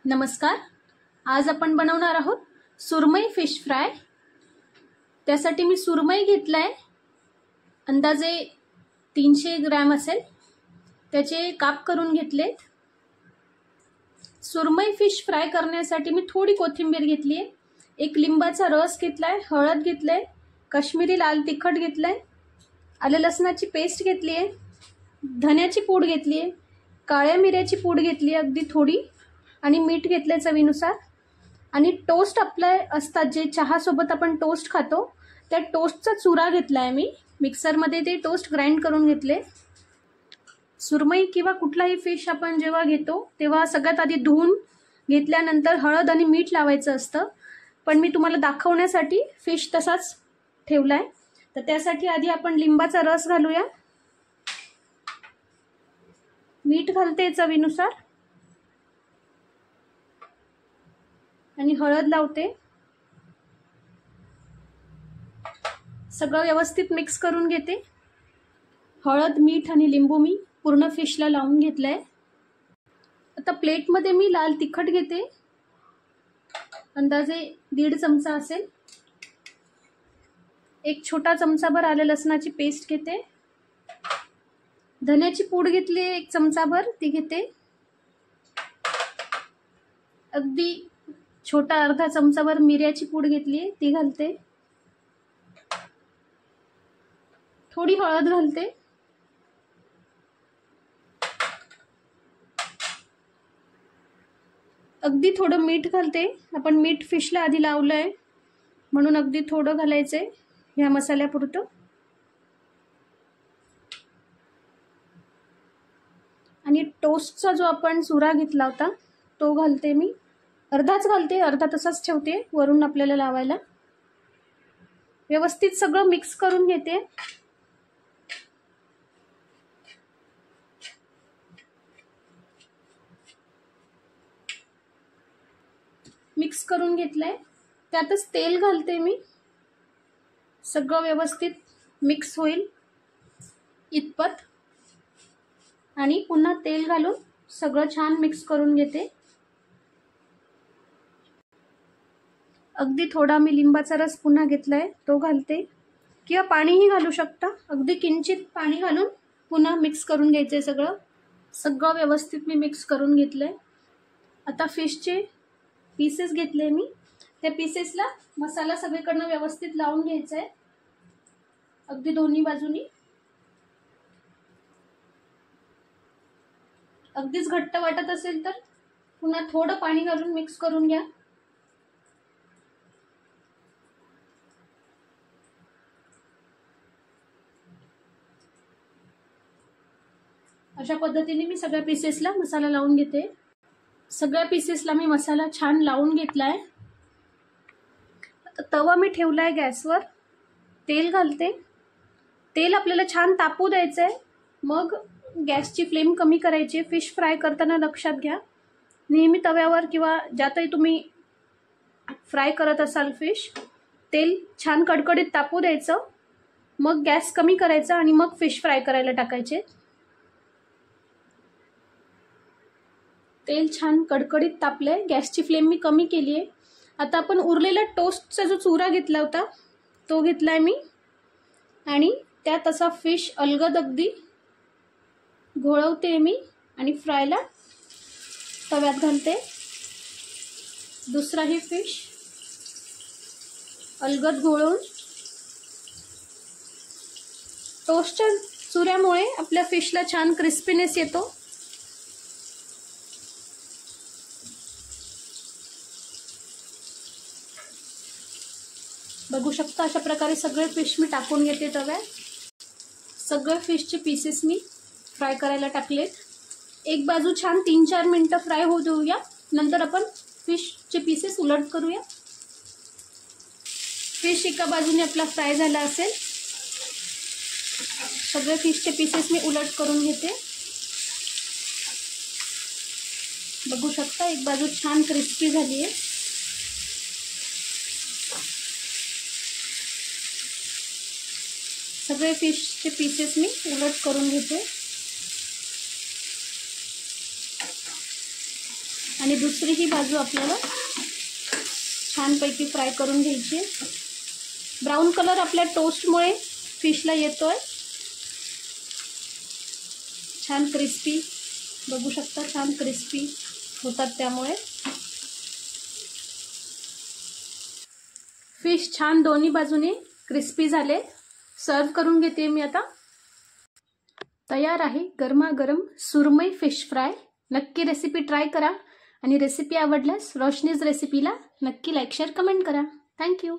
नमस्कार. आज आपण बनवणार आहोत सुरमई फिश फ्राय. त्यासाठी मी सुरमई घेतलाय, अंदाजे 300 ग्रॅम असेल. त्याचे काप करून घेतलेत. सुरमई फिश फ्राय करण्यासाठी मी थोडी कोथिंबीर घेतली आहे, एक लिंबाचा रस घेतलाय, हळद घेतलंय, काश्मीरी लाल तिखट घेतलंय, आलं लसणाची पेस्ट घेतली आहे, धन्याची पूड घेतली आहे, काळ्या मिऱ्याची पूड घेतली आहे अगदी थोडी, आणि मीठ घेतले चवीनुसार. आणि टोस्ट आपले असतात जे चहा सोबत आपण टोस्ट खातो, त्या टोस्टचा चुरा घेतलाय मी. मिक्सरमध्ये ते टोस्ट ग्राइंड करून घेतले. सुरमई किंवा कुठलाही फिश आपण जेव्हा घेतो तेव्हा सगळ्यात आधी धुवून घेतल्यानंतर हळद आणि मीठ लावायचं असतं, पण मी तुम्हाला दाखवण्यासाठी फिश तसाच ठेवलाय. तर त्यासाठी आधी आपण लिंबाचा रस घालूया. मीठ घालते चवीनुसार आणि हळद लावते. सगळं व्यवस्थित मिक्स करून घेते. हळद, मीठ आणि लिंबू मी पूर्ण फिशला लावून घेतलंय. आता प्लेटमध्ये मी लाल तिखट घेते, अंदाजे 1.5 चमचा असेल. एक छोटा चमचाभर आलं लसणाची पेस्ट घेते. धन्याची पूड घेतली 1 चमचाभर, ती घेते. अगदी छोटा अर्धा चमचाभर मिऱ्याची पूड घेतली, ती घालते. थोडी हळद घालते. अगदी थोडं मीठ घालते. आपण मीठ फिशला आधी लावलंय म्हणून अगदी थोडं घालायचंय ह्या मसाल्यापुरतं. आणि टोस्टचा जो आपण चुरा घेतला होता तो घालते मी. अर्धाच घालते, अर्धा तसाच ठेवते वरून आपल्याला लावायला. व्यवस्थित सगळं मिक्स करून घेते. मिक्स करून घेतलंय. त्यातच तेल घालते मी. सगळं व्यवस्थित मिक्स होईल इतपत. आणि पुन्हा तेल घालून सगळं छान मिक्स करून घेते. अगदी थोडा मी लिंबाचा रस पुन्हा घेतलाय, तो घालते, किंवा पाणीही घालू शकता. अगदी किंचित पाणी घालून पुन्हा मिक्स करून घ्यायचंय सगळं व्यवस्थित मी मिक्स करून घेतलंय. आता फिशचे पीसेस घेतले मी. त्या पीसेसला मसाला सगळीकडनं व्यवस्थित लावून घ्यायचा आहे, अगदी दोन्ही बाजूनी. अगदीच घट्ट वाटत असेल तर पुन्हा थोडं पाणी घालून मिक्स करून घ्या. अशा पद्धतीने मी सगळ्या पीसेसला मसाला लावून घेते. सगळ्या पीसेसला मी मसाला छान लावून घेतलाय. आता तवा मी ठेवलाय गॅसवर. तेल घालते. तेल आपल्याला छान तापू द्यायचंय. मग गॅसची फ्लेम कमी करायची. फिश फ्राय करताना लक्षात घ्या, नेहमी तव्यावर किंवा ज्यातही तुम्ही फ्राय करत असाल फिश, तेल छान कडकडीत तापू द्यायचं. मग गॅस कमी करायचा आणि मग फिश फ्राय करायला टाकायचे. तेल छान कडकडीत तापलंय. गॅसची फ्लेम मी कमी केली आहे. आता आपण उरलेला टोस्टचा जो चुरा घेतला होता तो घेतलाय मी, आणि त्यात असा फिश अलगद अगदी घोळवते मी आणि फ्रायला तव्यात घालते. दुसराही फिश अलगद घोळवून. टोस्टच्या चुऱ्यामुळे आपल्या फिशला छान क्रिस्पीनेस येतो. बघू शकता अशा प्रकारे सगळे फिश मी टाकून घेते तव्यात. सगळे फिशचे पीसेस मी फ्राय करायला टाकलेत. एक बाजू छान 3-4 मिनिटं फ्राय होऊ देऊया. नंतर आपण फिशचे पीसेस उलट करूया. फिश एका बाजूने आपला फ्राय झाला असेल. सगळे फिशचे पीसेस मी उलट करून घेते. बघू शकता एक बाजू छान क्रिस्पी झाली आहे. सगळे फिशचे पीसेस मी उलट करून घेते. आणि दुसरीही बाजू आपल्याला छानपैकी फ्राय करून घ्यायची. ब्राऊन कलर आपल्या टोस्टमुळे फिशला येतोय. छान क्रिस्पी बघू शकता, छान क्रिस्पी होतात त्यामुळे. फिश छान दोन्ही बाजूने क्रिस्पी झाले. सर्व करून घेते मी आता. तयार आहे गरमागरम सुरमई फिश फ्राय. नक्की रेसिपी ट्राय करा आणि रेसिपी आवडल्यास रोशनीज रेसिपीला नक्की लाईक शेअर कमेंट करा. थँक्यू.